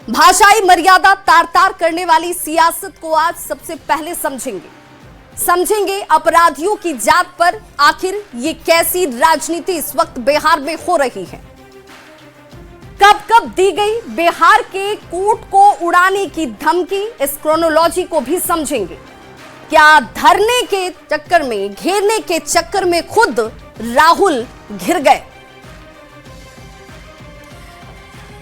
भाषाई मर्यादा तार तार करने वाली सियासत को आज सबसे पहले समझेंगे अपराधियों की जात पर आखिर ये कैसी राजनीति इस वक्त बिहार में हो रही है। कब कब दी गई बिहार के कोर्ट को उड़ाने की धमकी, इस क्रोनोलॉजी को भी समझेंगे। क्या धरने के चक्कर में, घेरने के चक्कर में खुद राहुल घिर गए?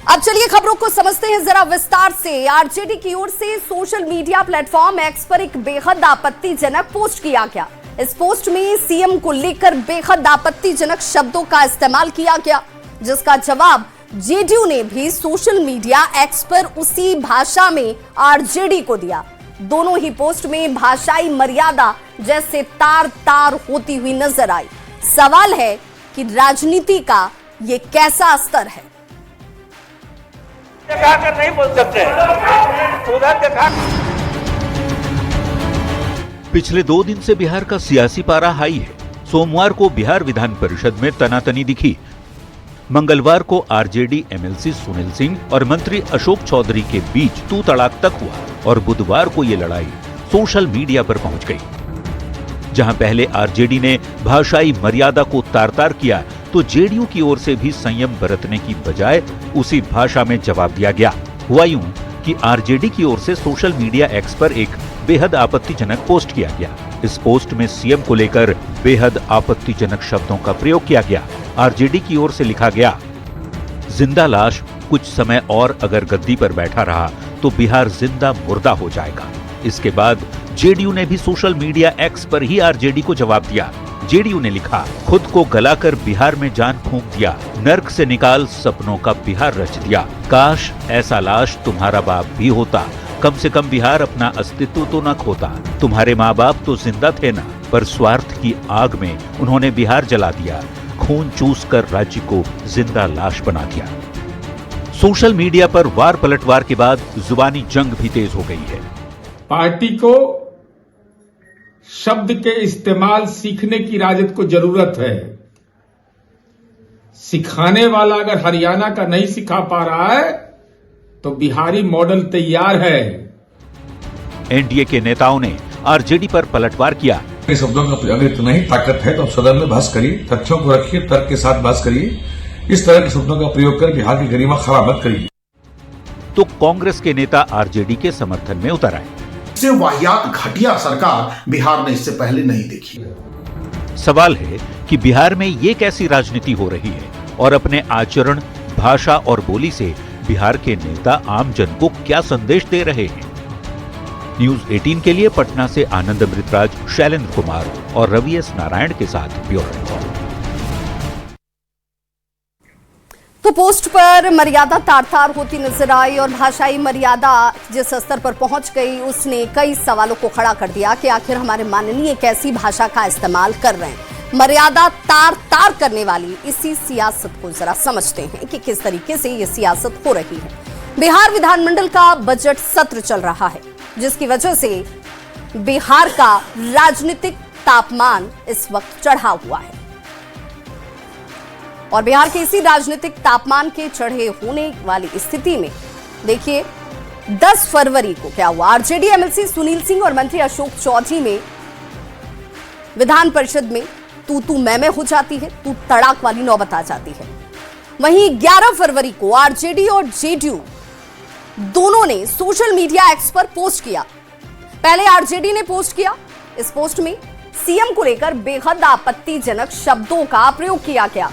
अब चलिए खबरों को समझते हैं जरा विस्तार से। आरजेडी की ओर से सोशल मीडिया प्लेटफॉर्म एक्स पर एक बेहद आपत्तिजनक पोस्ट किया गया। इस पोस्ट में सीएम को लेकर बेहद आपत्तिजनक शब्दों का इस्तेमाल किया गया, जिसका जवाब जेडीयू ने भी सोशल मीडिया एक्स पर उसी भाषा में आरजेडी को दिया। दोनों ही पोस्ट में भाषाई मर्यादा जैसे तार तार होती हुई नजर आई। सवाल है कि राजनीति का ये कैसा स्तर है। दिखाकर नहीं बोल सकते, उधर दिखा। पिछले 2 दिन से बिहार का सियासी पारा हाई है। सोमवार को बिहार विधान परिषद में तनातनी दिखी। मंगलवार को आरजेडी एमएलसी सुनील सिंह और मंत्री अशोक चौधरी के बीच तू तड़ाक तक हुआ और बुधवार को ये लड़ाई सोशल मीडिया पर पहुंच गई। जहां पहले आरजेडी ने भाषाई मर्यादा को तार तार किया, तो जेडीयू की ओर से भी संयम बरतने की बजाय उसी भाषा में जवाब दिया गया। हुआ यूं कि आरजेडी की ओर से सोशल मीडिया एक्स पर एक बेहद आपत्तिजनक पोस्ट किया गया। इस पोस्ट में सीएम को लेकर बेहद आपत्तिजनक शब्दों का प्रयोग किया गया। आरजेडी की ओर से लिखा गया, जिंदा लाश कुछ समय और अगर गद्दी पर बैठा रहा तो बिहार जिंदा मुर्दा हो जाएगा। इसके बाद जेडीयू ने भी सोशल मीडिया एक्स पर ही आरजेडी को जवाब दिया। जेडीयू ने लिखा, खुद को गलाकर बिहार में जान फूंक दिया, नर्क से निकाल सपनों का बिहार रच दिया। काश ऐसा लाश तुम्हारा बाप भी होता, कम से कम बिहार अपना अस्तित्व तो न खोता। तुम्हारे माँ बाप तो जिंदा थे ना, पर स्वार्थ की आग में उन्होंने बिहार जला दिया, खून चूस कर राज्य को जिंदा लाश बना दिया। सोशल मीडिया पर वार पलटवार के बाद जुबानी जंग भी तेज हो गई है। पार्टी को शब्द के इस्तेमाल सीखने की राजद को जरूरत है। सिखाने वाला अगर हरियाणा का नहीं सिखा पा रहा है तो बिहारी मॉडल तैयार है। एनडीए के नेताओं ने आरजेडी पर पलटवार किया। शब्दों का अगर इतना ही ताकत है तो सदन में बहस करिए, तथ्यों को रखिए, तर्क के साथ बहस करिए। इस तरह के शब्दों का प्रयोग कर बिहार की गरिमा खराब मत करिए। तो कांग्रेस के नेता आरजेडी के समर्थन में उतर आए। इससे वाहियात घटिया सरकार बिहार ने इससे पहले नहीं देखी। सवाल है कि बिहार में ये कैसी राजनीति हो रही है और अपने आचरण, भाषा और बोली से बिहार के नेता आम जन को क्या संदेश दे रहे हैं। न्यूज 18 के लिए पटना से आनंद अमृतराज, शैलेंद्र कुमार और रवि एस नारायण के साथ ब्यूरो रिपोर्ट। तो पोस्ट पर मर्यादा तार तार होती नजर आई और भाषाई मर्यादा जिस स्तर पर पहुंच गई, उसने कई सवालों को खड़ा कर दिया कि आखिर हमारे माननीय कैसी भाषा का इस्तेमाल कर रहे हैं। मर्यादा तार तार करने वाली इसी सियासत को जरा समझते हैं कि किस तरीके से ये सियासत हो रही है। बिहार विधानमंडल का बजट सत्र चल रहा है, जिसकी वजह से बिहार का राजनीतिक तापमान इस वक्त चढ़ा हुआ है और बिहार के इसी राजनीतिक तापमान के चढ़े होने वाली स्थिति में देखिए 10 फरवरी को क्या हुआ। आरजेडी एमएलसी सुनील सिंह और मंत्री अशोक चौधरी में विधान परिषद में तू मैं हो जाती है, तू तड़ाक वाली नौबत आ जाती है। वहीं 11 फरवरी को आरजेडी और जेडीयू दोनों ने सोशल मीडिया एक्स पर पोस्ट किया। पहले आरजेडी ने पोस्ट किया। इस पोस्ट में सीएम को लेकर बेहद आपत्तिजनक शब्दों का प्रयोग किया गया,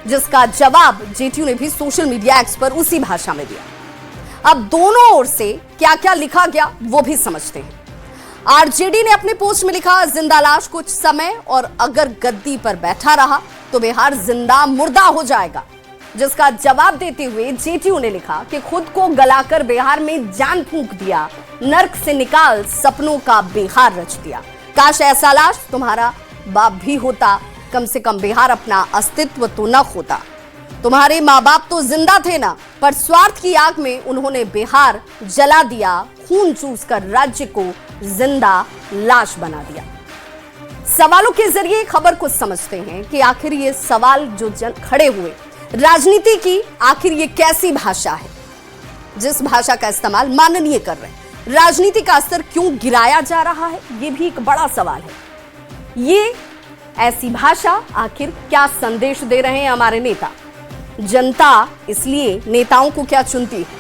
जिसका जवाब जेडीयू ने भी सोशल मीडिया एक्स पर उसी भाषा में दिया। अब दोनों ओर से क्या क्या लिखा गया वो भी समझते हैं। आरजेडी ने अपने पोस्ट में लिखा, जिंदा लाश कुछ समय और अगर गद्दी पर बैठा रहा तो बिहार जिंदा मुर्दा हो जाएगा। जिसका जवाब देते हुए जेडीयू ने लिखा कि खुद को गलाकर बिहार में जान फूंक दिया, नर्क से निकाल सपनों का बिहार रच दिया। काश ऐसा लाश तुम्हारा बाप भी होता, कम से कम बिहार अपना अस्तित्व तो न खोता। तुम्हारे माँ बाप तो जिंदा थे ना, पर स्वार्थ की आग में उन्होंने बिहार जला दिया, खून चूस कर राज्य को जिंदा लाश बना दिया। सवालों के जरिए खबर को समझते हैं कि आखिर ये सवाल जो जन खड़े हुए, राजनीति की आखिर ये कैसी भाषा है। जिस भाषा का इस्तेमाल माननीय कर रहे हैं, राजनीति का स्तर क्यों गिराया जा रहा है, ये भी एक बड़ा सवाल है। ये ऐसी भाषा आखिर क्या संदेश दे रहे हैं हमारे नेता? जनता इसलिए नेताओं को क्या चुनती है?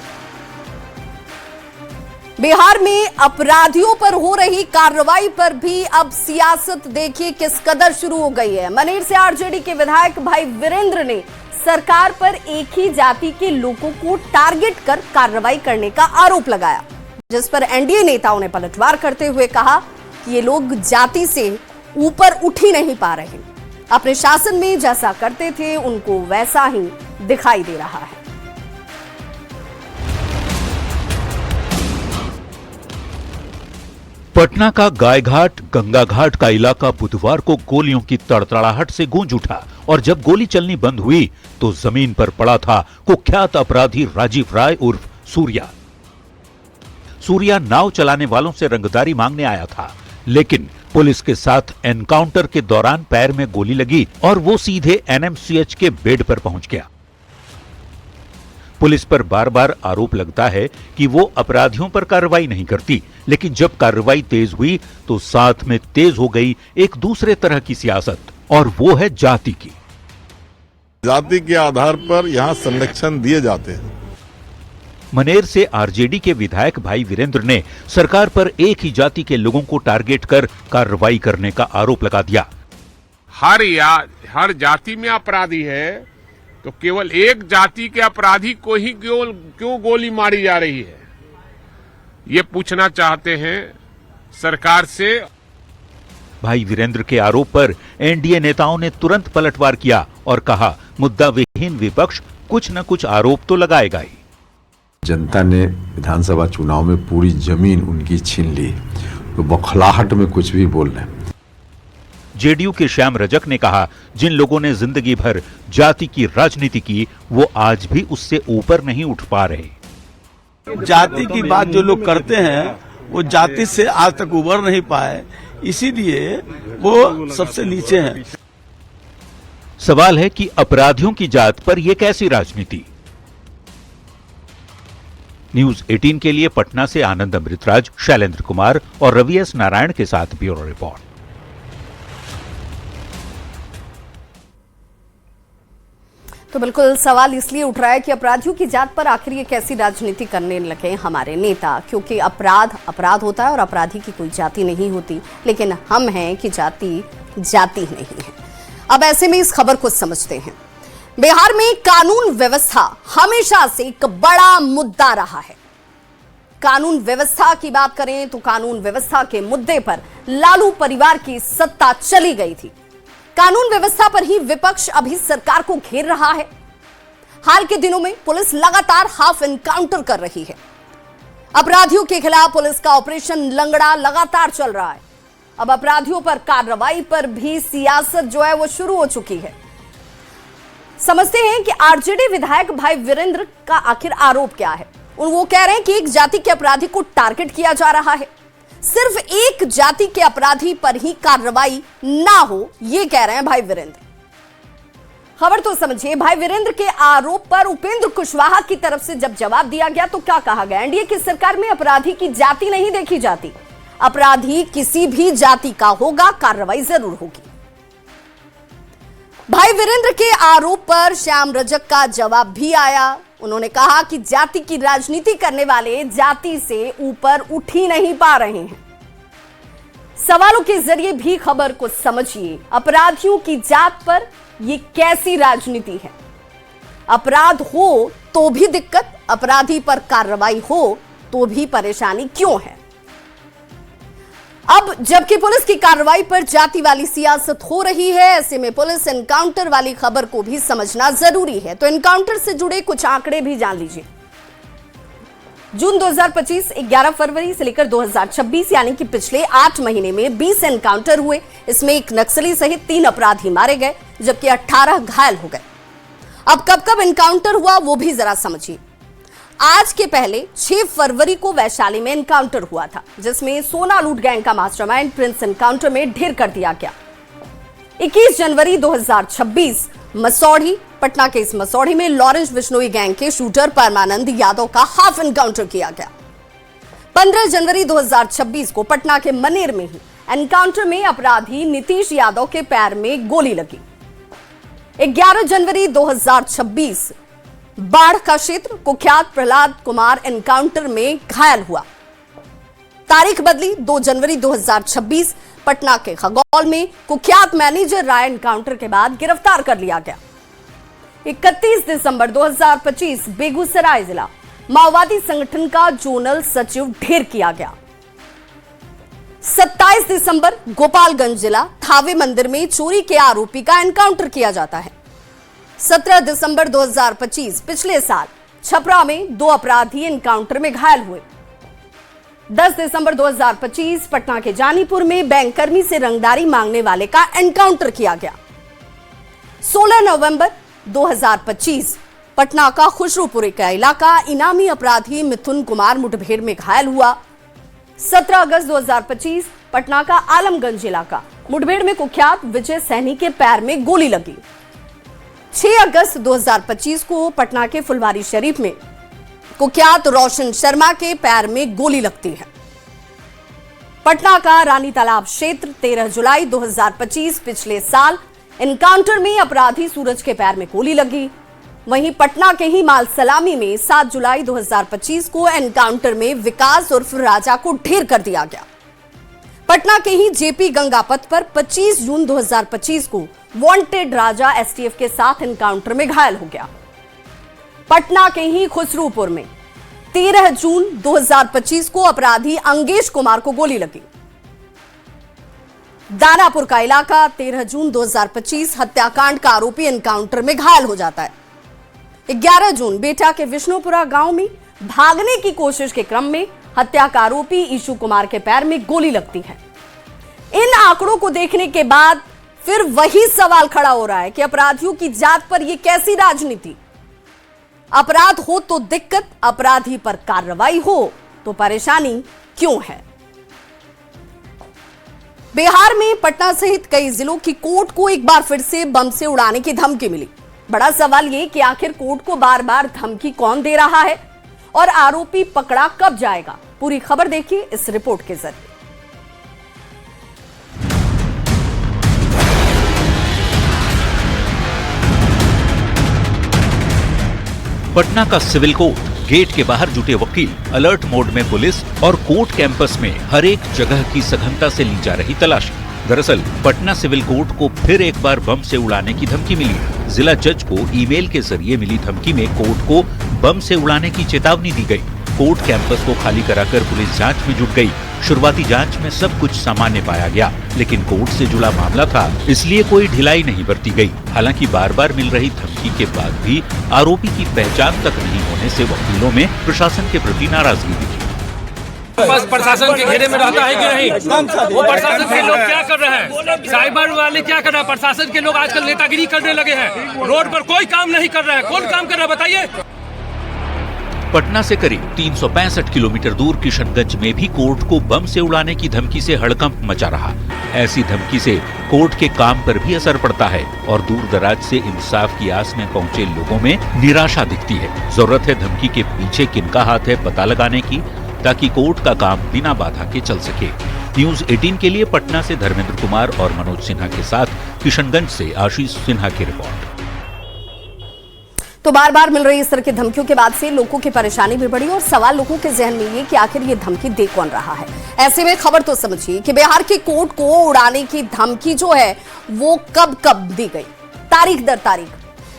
बिहार में अपराधियों पर हो रही कार्रवाई पर भी अब सियासत देखिए किस कदर शुरू हो गई है। मनेर से आरजेडी के विधायक भाई वीरेंद्र ने सरकार पर एक ही जाति के लोगों को टारगेट कर कार्रवाई करने का आरोप लगाया, जिस पर एनडीए नेताओं ने पलटवार करते हुए कहा कि ये लोग जाति से ऊपर उठ ही नहीं पा रहे, अपने शासन में जैसा करते थे उनको वैसा ही दिखाई दे रहा है। पटना का गायघाट गंगा घाट का इलाका बुधवार को गोलियों की तड़तड़ाहट से गूंज उठा और जब गोली चलनी बंद हुई तो जमीन पर पड़ा था कुख्यात अपराधी राजीव राय उर्फ सूर्या। सूर्या नाव चलाने वालों से रंगदारी मांगने आया था, लेकिन पुलिस के साथ एनकाउंटर के दौरान पैर में गोली लगी और वो सीधे एनएमसीएच के बेड पर पहुंच गया। पुलिस पर बार बार आरोप लगता है कि वो अपराधियों पर कार्रवाई नहीं करती, लेकिन जब कार्रवाई तेज हुई तो साथ में तेज हो गई एक दूसरे तरह की सियासत, और वो है जाति की। जाति के आधार पर यहाँ संरक्षण दिए जाते हैं। मनेर से आरजेडी के विधायक भाई वीरेंद्र ने सरकार पर एक ही जाति के लोगों को टारगेट कर कार्रवाई करने का आरोप लगा दिया। हर जाति में अपराधी है, तो केवल एक जाति के अपराधी को ही क्यों गोली मारी जा रही है, ये पूछना चाहते हैं सरकार से। भाई वीरेंद्र के आरोप पर एनडीए नेताओं ने तुरंत पलटवार किया और कहा, मुद्दा विहीन विपक्ष कुछ न कुछ आरोप तो लगाएगा ही। जनता ने विधानसभा चुनाव में पूरी जमीन उनकी छीन ली, तो बौखलाहट में कुछ भी बोल रहे हैं। जेडीयू के श्याम रजक ने कहा, जिन लोगों ने जिंदगी भर जाति की राजनीति की वो आज भी उससे ऊपर नहीं उठ पा रहे। जाति की बात जो लोग करते हैं वो जाति से आज तक उबर नहीं पाए, इसीलिए वो सबसे नीचे हैं। सवाल है कि अपराधियों की जात पर यह कैसी राजनीति? न्यूज 18 के लिए पटना से आनंद अमृतराज, शैलेंद्र कुमार और रवि एस नारायण के साथ ब्यूरो रिपोर्ट। तो बिल्कुल सवाल इसलिए उठ रहा है कि अपराधियों की जात पर आखिर ये कैसी राजनीति करने लगे हमारे नेता, क्योंकि अपराध होता है और अपराधी की कोई जाति नहीं होती, लेकिन हम हैं कि जाति नहीं है। अब ऐसे में इस खबर को समझते हैं। बिहार में कानून व्यवस्था हमेशा से एक बड़ा मुद्दा रहा है। कानून व्यवस्था की बात करें तो कानून व्यवस्था के मुद्दे पर लालू परिवार की सत्ता चली गई थी। कानून व्यवस्था पर ही विपक्ष अभी सरकार को घेर रहा है। हाल के दिनों में पुलिस लगातार हाफ एनकाउंटर कर रही है। अपराधियों के खिलाफ पुलिस का ऑपरेशन लंगड़ा लगातार चल रहा है। अब अपराधियों पर कार्रवाई पर भी सियासत जो है वो शुरू हो चुकी है। समझते हैं कि आरजेडी विधायक भाई वीरेंद्र का आखिर आरोप क्या है। वो कह रहे हैं कि एक जाति के अपराधी को टारगेट किया जा रहा है, सिर्फ एक जाति के अपराधी पर ही कार्रवाई ना हो, ये कह रहे हैं भाई वीरेंद्र। खबर तो समझिए। भाई वीरेंद्र के आरोप पर उपेंद्र कुशवाहा की तरफ से जब जवाब दिया गया तो क्या कहा गया? एनडीए की सरकार में अपराधी की जाति नहीं देखी जाती, अपराधी किसी भी जाति का होगा, कार्रवाई जरूर होगी। भाई वीरेंद्र के आरोप पर श्याम रजक का जवाब भी आया। उन्होंने कहा कि जाति की राजनीति करने वाले जाति से ऊपर उठ ही नहीं पा रहे हैं। सवालों के जरिए भी खबर को समझिए। अपराधियों की जात पर यह कैसी राजनीति है? अपराध हो तो भी दिक्कत, अपराधी पर कार्रवाई हो तो भी परेशानी क्यों है? अब जबकि पुलिस की कार्रवाई पर जाति वाली सियासत हो रही है, ऐसे में पुलिस एनकाउंटर वाली खबर को भी समझना जरूरी है। तो एनकाउंटर से जुड़े कुछ आंकड़े भी जान लीजिए। जून 2025 11 फरवरी से लेकर 2026 यानी कि पिछले 8 महीने में 20 एनकाउंटर हुए। इसमें एक नक्सली सहित 3 अपराधी मारे गए, जबकि 18 घायल हो गए। अब कब एनकाउंटर हुआ वो भी जरा समझिए। आज के पहले 6 फरवरी को वैशाली में एनकाउंटर हुआ था, जिसमें सोना लूट गैंग का मास्टरमाइंड प्रिंस एनकाउंटर में ढेर कर दिया गया। 21 जनवरी 2026 मसौढ़ी। पटना के इस मसौढ़ी में लॉरेंस बिश्नोई गैंग के शूटर परमानंद यादव का हाफ एनकाउंटर किया गया। 15 जनवरी 2026 को पटना के मनेर में ही एनकाउंटर में अपराधी नीतीश यादव के पैर में गोली लगी। 11 जनवरी 2026 बाढ़ का क्षेत्र कुख्यात प्रहलाद कुमार एनकाउंटर में घायल हुआ। तारीख बदली 2 जनवरी 2026 पटना के खगौल में कुख्यात मैनेजर राय एनकाउंटर के बाद गिरफ्तार कर लिया गया। 31 दिसंबर 2025 बेगूसराय जिला माओवादी संगठन का जोनल सचिव ढेर किया गया। 27 दिसंबर गोपालगंज जिला थावे मंदिर में चोरी के आरोपी का एनकाउंटर किया जाता है। 17 दिसंबर 2025 पिछले साल छपरा में 2 अपराधी एनकाउंटर में घायल हुए। 10 दिसंबर 2025 पटना के जानीपुर में बैंककर्मी से रंगदारी मांगने वाले का एनकाउंटर किया गया। 16 नवंबर 2025 पटना का खुशरूपुरी का इलाका इनामी अपराधी मिथुन कुमार मुठभेड़ में घायल हुआ। 17 अगस्त 2025 पटना का आलमगंज इलाका मुठभेड़ में कुख्यात विजय सैनी के पैर में गोली लगी। 6 अगस्त 2025 को पटना के फुलवारी शरीफ में कुख्यात रोशन शर्मा के पैर में गोली लगती है। पटना का रानी तालाब क्षेत्र 13 जुलाई 2025 पिछले साल एनकाउंटर में अपराधी सूरज के पैर में गोली लगी। वहीं पटना के ही माल सलामी में 7 जुलाई 2025 को एनकाउंटर में विकास उर्फ राजा को ढेर कर दिया गया। पटना के ही जेपी गंगा पथ पर 25 जून 2025 को वांटेड राजा एसटीएफ के साथ एनकाउंटर में घायल हो गया। पटना के ही खुसरूपुर में 13 जून 2025 को अपराधी अंगेश कुमार को गोली लगी। दानापुर का इलाका 13 जून 2025 हत्याकांड का आरोपी एनकाउंटर में घायल हो जाता है। 11 जून बेटा के विष्णुपुरा गांव में भागने की कोशिश के क्रम में हत्या का आरोपी ईशु कुमार के पैर में गोली लगती है। इन आंकड़ों को देखने के बाद फिर वही सवाल खड़ा हो रहा है कि अपराधियों की जात पर यह कैसी राजनीति। अपराध हो तो दिक्कत, अपराधी पर कार्रवाई हो तो परेशानी क्यों है। बिहार में पटना सहित कई जिलों की कोर्ट को एक बार फिर से बम से उड़ाने की धमकी मिली। बड़ा सवाल यह कि आखिर कोर्ट को बार बार धमकी कौन दे रहा है और आरोपी पकड़ा कब जाएगा। पूरी खबर देखिए इस रिपोर्ट के जरिए। पटना का सिविल कोर्ट, गेट के बाहर जुटे वकील, अलर्ट मोड में पुलिस और कोर्ट कैंपस में हर एक जगह की सघनता से ली जा रही तलाशी। दरअसल पटना सिविल कोर्ट को फिर एक बार बम से उड़ाने की धमकी मिली है। जिला जज को ईमेल के जरिए मिली धमकी में कोर्ट को बम से उड़ाने की चेतावनी दी गई। कोर्ट कैंपस को खाली कराकर पुलिस जांच में जुट गई। शुरुआती जांच में सब कुछ सामान्य पाया गया, लेकिन कोर्ट से जुड़ा मामला था, इसलिए कोई ढिलाई नहीं बरती गई। हालांकि बार बार मिल रही धमकी के बाद भी आरोपी की पहचान तक नहीं होने से वकीलों में प्रशासन के प्रति नाराजगी दिखी। प्रशासन के घेरे में रहता है कि नहीं? वो प्रशासन के लोग क्या कर रहे हैं? साइबर वाले क्या कर रहे हैं? प्रशासन के लोग आजकल नेतागिरी करने लगे हैं। रोड पर कोई काम नहीं कर रहा है। कौन काम कर रहा है बताइए? पटना से करीब 365 किलोमीटर दूर किशनगंज में भी कोर्ट को बम से उड़ाने की धमकी से हड़कंप मचा रहा। ऐसी धमकी से कोर्ट के काम पर भी असर पड़ता है और दूर दराज से इंसाफ की आस में पहुंचे लोगों में निराशा दिखती है। जरूरत है धमकी के पीछे किनका हाथ है पता लगाने की, ताकि कोर्ट का काम बिना बाधा के चल सके। न्यूज 18 के लिए पटना से धर्मेंद्र कुमार और मनोज सिन्हा के साथ किशनगंज से आशीष सिन्हा की रिपोर्ट। तो बार बार मिल रही इस तरह की धमकियों के बाद से लोगों की परेशानी भी बढ़ी और सवाल लोगों के जहन में ये कि आखिर ये धमकी दे कौन रहा है। ऐसे में खबर तो समझिए कि बिहार के कोर्ट को उड़ाने की धमकी जो है वो कब कब दी गई, तारीख दर तारीख।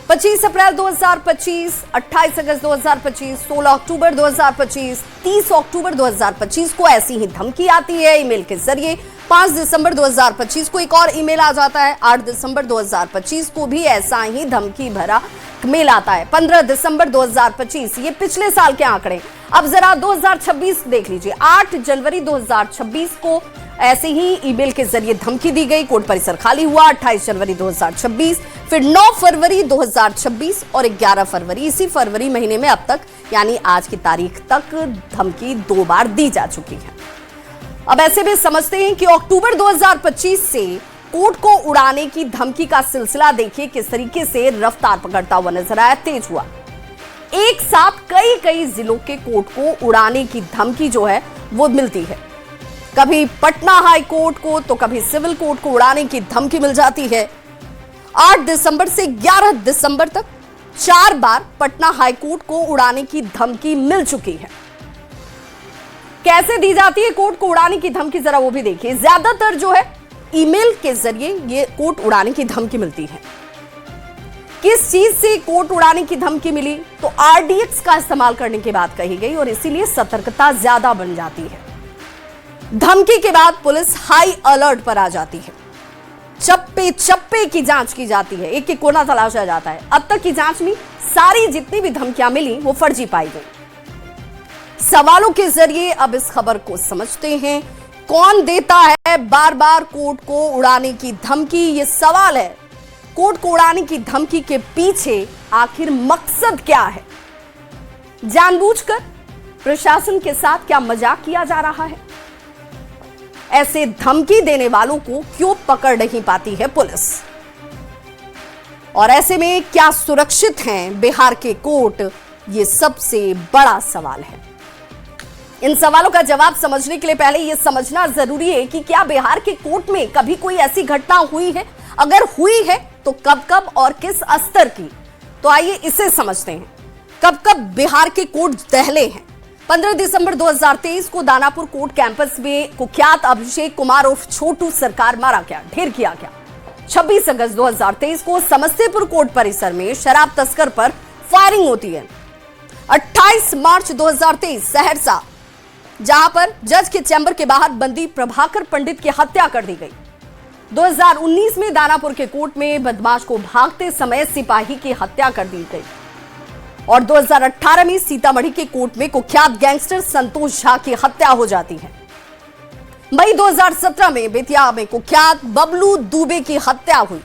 25 अप्रैल 2025, 28 अगस्त 2025, 16 अक्टूबर 2025, 30 अक्टूबर 2025 को ऐसी ही धमकी आती है ईमेल के जरिए। 5 दिसंबर 2025 को एक और ईमेल आ जाता है। 8 दिसंबर 2025 को भी ऐसा ही धमकी भरा मेल आता है। 15 दिसंबर 2025, ये पिछले साल के आंकड़े। अब जरा 2026 देख लीजिए। 8 जनवरी 2026 को ऐसे ही ईमेल के जरिए धमकी दी गई, कोर्ट परिसर खाली हुआ। 28 जनवरी 2026, फिर 9 फरवरी 2026 और 11 फरवरी। इसी फरवरी महीने में अब तक यानी आज की तारीख तक धमकी 2 बार दी जा चुकी है। अब ऐसे में समझते हैं कि अक्टूबर 2025 से कोर्ट को उड़ाने की धमकी का सिलसिला देखिए किस तरीके से रफ्तार पकड़ता हुआ नजर आया, तेज हुआ। एक साथ कई कई जिलों के कोर्ट को उड़ाने की धमकी जो है वो मिलती है। कभी पटना हाई कोर्ट को तो कभी सिविल कोर्ट को उड़ाने की धमकी मिल जाती है। 8 दिसंबर से 11 दिसंबर तक 4 बार पटना हाई कोर्ट को उड़ाने की धमकी मिल चुकी है। कैसे दी जाती है कोर्ट को उड़ाने की धमकी, जरा वो भी देखिए। ज्यादातर जो है ईमेल के जरिए ये कोर्ट उड़ाने की धमकी मिलती है। किस चीज से कोर्ट उड़ाने की धमकी मिली, तो आरडीएक्स का इस्तेमाल करने की बात कही गई और इसीलिए सतर्कता ज्यादा बन जाती है। धमकी के बाद पुलिस हाई अलर्ट पर आ जाती है। चप्पे चप्पे की जांच की जाती है, एक एक कोना तलाशा जाता है। अब तक की जांच में सारी जितनी भी धमकियां मिली वो फर्जी पाई गई। सवालों के जरिए अब इस खबर को समझते हैं, कौन देता है बार बार कोर्ट को उड़ाने की धमकी। ये सवाल है, कोर्ट को उड़ाने की धमकी के पीछे आखिर मकसद क्या है? जानबूझकर प्रशासन के साथ क्या मजाक किया जा रहा है? ऐसे धमकी देने वालों को क्यों पकड़ नहीं पाती है पुलिस? और ऐसे में क्या सुरक्षित हैं बिहार के कोर्ट? ये सबसे बड़ा सवाल है। इन सवालों का जवाब समझने के लिए पहले यह समझना जरूरी है कि क्या बिहार के कोर्ट में कभी कोई ऐसी घटना हुई है? अगर हुई है तो कब कब और किस स्तर की? तो आइए इसे समझते हैं। कब कब बिहार के कोर्ट दहले हैं। 15 दिसंबर 2023 को दानापुर कोर्ट कैंपस में कुख्यात अभिषेक कुमार उर्फ छोटू सरकार मारा गया, ढेर किया गया। 26 अगस्त 2023 को समस्तीपुर कोर्ट परिसर में शराब तस्कर पर फायरिंग होती है। 28 मार्च 2023 सहरसा, जहां पर जज के चैम्बर के बाहर बंदी प्रभाकर पंडित की हत्या कर दी गई। 2019 में दानापुर के कोर्ट में बदमाश को भागते समय सिपाही की हत्या कर दी गई। और 2018 में सीतामढ़ी के कोर्ट में कुख्यात गैंगस्टर संतोष झा की हत्या हो जाती है। मई 2017 में बेतिया में कुख्यात बबलू दुबे की हत्या हुई।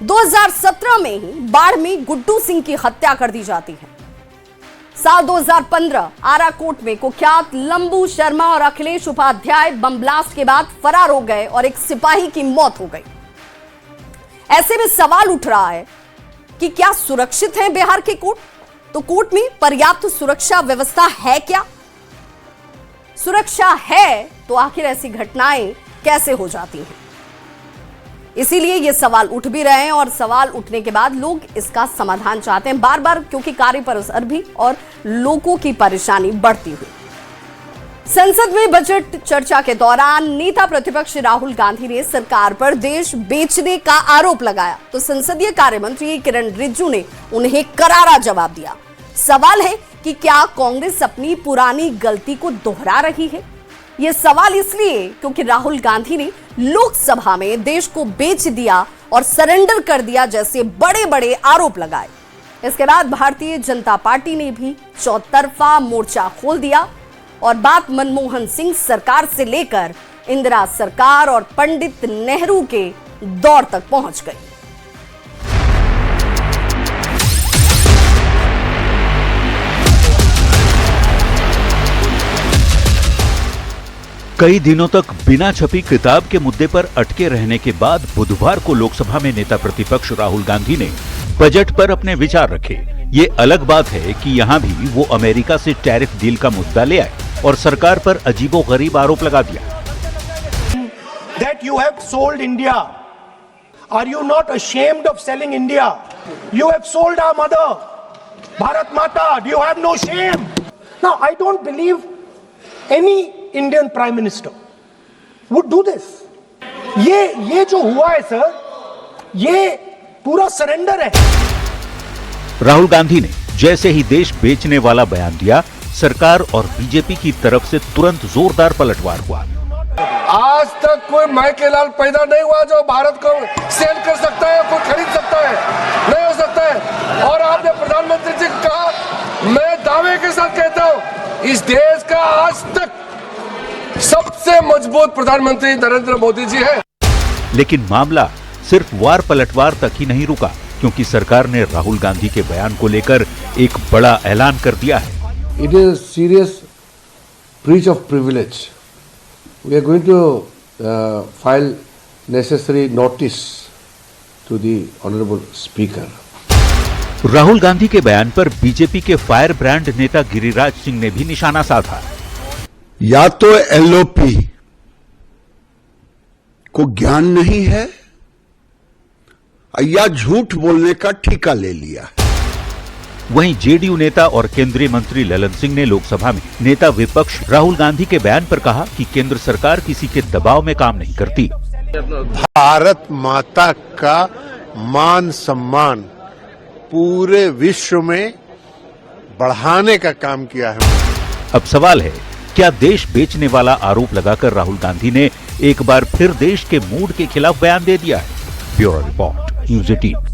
2017 में ही बाढ़ में गुड्डू सिंह की हत्या कर दी जाती है। साल 2015 आरा कोर्ट में कुख्यात लंबू शर्मा और अखिलेश उपाध्याय बम ब्लास्ट के बाद फरार हो गए और एक सिपाही की मौत हो गई। ऐसे में सवाल उठ रहा है कि क्या सुरक्षित है बिहार के कोर्ट? तो कोर्ट में पर्याप्त सुरक्षा व्यवस्था है क्या? सुरक्षा है तो आखिर ऐसी घटनाएं कैसे हो जाती हैं? इसीलिए ये सवाल उठ भी रहे हैं और सवाल उठने के बाद लोग इसका समाधान चाहते हैं बार बार, क्योंकि कार्य पर असर भी और लोगों की परेशानी बढ़ती हुई। संसद में बजट चर्चा के दौरान नेता प्रतिपक्ष राहुल गांधी ने सरकार पर देश बेचने का आरोप लगाया, तो संसदीय कार्य मंत्री किरण रिजिजू ने उन्हें करारा जवाब दिया। सवाल है कि क्या कांग्रेस अपनी पुरानी गलती को दोहरा रही है? यह सवाल इसलिए क्योंकि राहुल गांधी ने लोकसभा में देश को बेच दिया और सरेंडर कर दिया जैसे बड़े बड़े आरोप लगाए। इसके बाद भारतीय जनता पार्टी ने भी चौतरफा मोर्चा खोल दिया और बात मनमोहन सिंह सरकार से लेकर इंदिरा सरकार और पंडित नेहरू के दौर तक पहुंच गई। कई दिनों तक बिना छपी किताब के मुद्दे पर अटके रहने के बाद बुधवार को लोकसभा में नेता प्रतिपक्ष राहुल गांधी ने बजट पर अपने विचार रखे। ये अलग बात है कि यहाँ भी वो अमेरिका से टैरिफ डील का मुद्दा ले आए और सरकार पर अजीबोगरीब आरोप लगा दिया। That you have sold India. Are you not ashamed of selling India? You have sold our mother, Bharat Mata. Do you have no shame? Now, I don't believe any Indian Prime Minister would do this. ये जो हुआ है sir, ये पूरा surrender है। राहुल गांधी ने जैसे ही देश बेचने वाला बयान दिया, सरकार और बीजेपी की तरफ से तुरंत जोरदार पलटवार हुआ। आज तक कोई माई के लाल पैदा नहीं हुआ जो भारत को सेल कर सकता है, कोई खरीद सकता है, नहीं हो सकता है। और आपने प्रधानमंत्री जी को कहा, मैं दावे के साथ कहता हूं, इस देश का आज तक सबसे मजबूत प्रधानमंत्री नरेंद्र मोदी जी है। लेकिन मामला सिर्फ वार पलटवार तक ही नहीं रुका, क्योंकि सरकार ने राहुल गांधी के बयान को लेकर एक बड़ा ऐलान कर दिया है। It is a serious breach of privilege. We are going to file necessary notice to the honorable speaker. Rahul Gandhi के बयान पर बीजेपी के फायर ब्रांड नेता गिरिराज सिंह ने भी निशाना साधा। या तो एलओपी को ज्ञान नहीं है या झूठ बोलने का ठेका ले लिया है। वहीं जेडीयू नेता और केंद्रीय मंत्री ललन सिंह ने लोकसभा में नेता विपक्ष राहुल गांधी के बयान पर कहा कि केंद्र सरकार किसी के दबाव में काम नहीं करती। भारत माता का मान सम्मान पूरे विश्व में बढ़ाने का काम किया है। अब सवाल है, क्या देश बेचने वाला आरोप लगाकर राहुल गांधी ने एक बार फिर देश के मूड के खिलाफ बयान दे दिया है? Bureau report, news 18।